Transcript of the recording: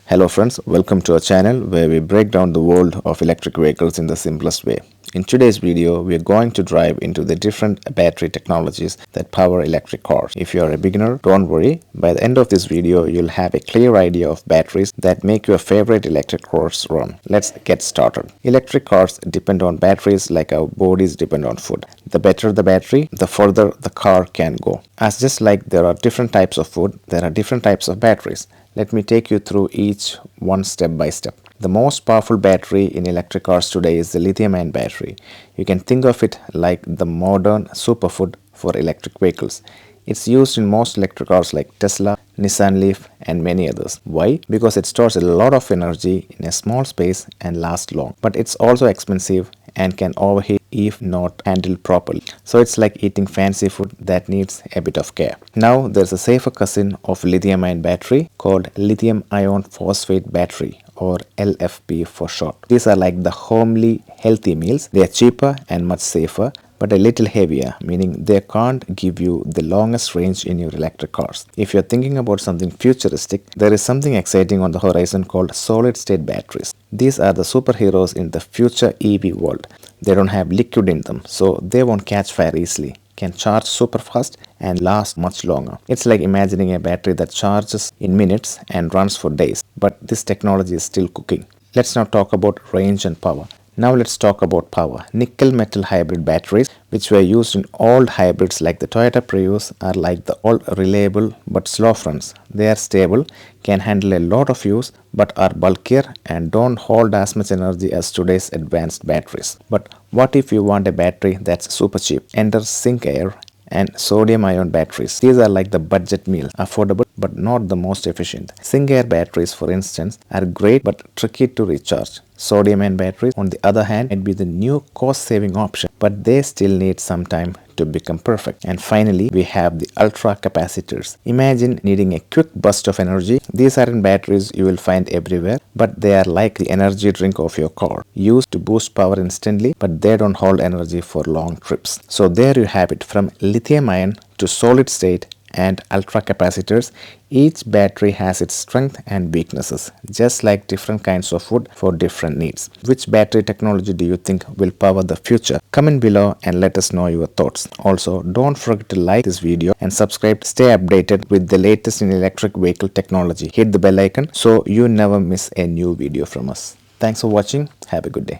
Hello friends, welcome to our channel where we break down the world of electric vehicles in the simplest way. In today's video, we are going to dive into the different battery technologies that power electric cars. If you are a beginner, don't worry. By the end of this video, you'll have a clear idea of batteries that make your favorite electric cars run. Let's get started. Electric cars depend on batteries like our bodies depend on food. The better the battery, the further the car can go. As just like there are different types of food, there are different types of batteries. Let me take you through each one step by step. The most powerful battery in electric cars today is the lithium-ion battery. You can think of it like the modern superfood for electric vehicles. It's used in most electric cars like Tesla, Nissan Leaf and many others. Why? Because it stores a lot of energy in a small space and lasts long. But it's also expensive and can overheat if not handled properly. So it's like eating fancy food that needs a bit of care. Now there's a safer cousin of lithium-ion battery called lithium iron phosphate battery, or LFP for short. These are like the homely healthy meals. They are cheaper and much safer, but a little heavier, meaning they can't give you the longest range in your electric cars. If you're thinking about something futuristic, there is something exciting on the horizon called solid-state batteries. These are the superheroes in the future EV world. They don't have liquid in them, so they won't catch fire easily, can charge super fast and last much longer. It's like imagining a battery that charges in minutes and runs for days, but this technology is still cooking. Let's now talk about range and power. Now let's talk about power. Nickel metal hybrid batteries, which were used in old hybrids like the Toyota Prius, are like the old reliable but slow fronts. They are stable, can handle a lot of use, but are bulkier and don't hold as much energy as today's advanced batteries. But what if you want a battery that's super cheap? Enter zinc air and sodium-ion batteries. These are like the budget meal, affordable but not the most efficient. Zinc air batteries, for instance, are great but tricky to recharge. Sodium-ion batteries, on the other hand, might be the new cost-saving option, but they still need some time to become perfect. And finally, we have the ultracapacitors. Imagine needing a quick burst of energy. These aren't batteries you will find everywhere, but they are like the energy drink of your car, used to boost power instantly, but they don't hold energy for long trips. So there you have it, from lithium-ion to solid-state and ultracapacitors. Each battery has its strength and weaknesses, just like different kinds of food for different needs. Which battery technology do you think will power the future? Comment below and let us know your thoughts. Also, don't forget to like this video and subscribe to stay updated with the latest in electric vehicle technology. Hit the bell icon so you never miss a new video from us. Thanks for watching. Have a good day.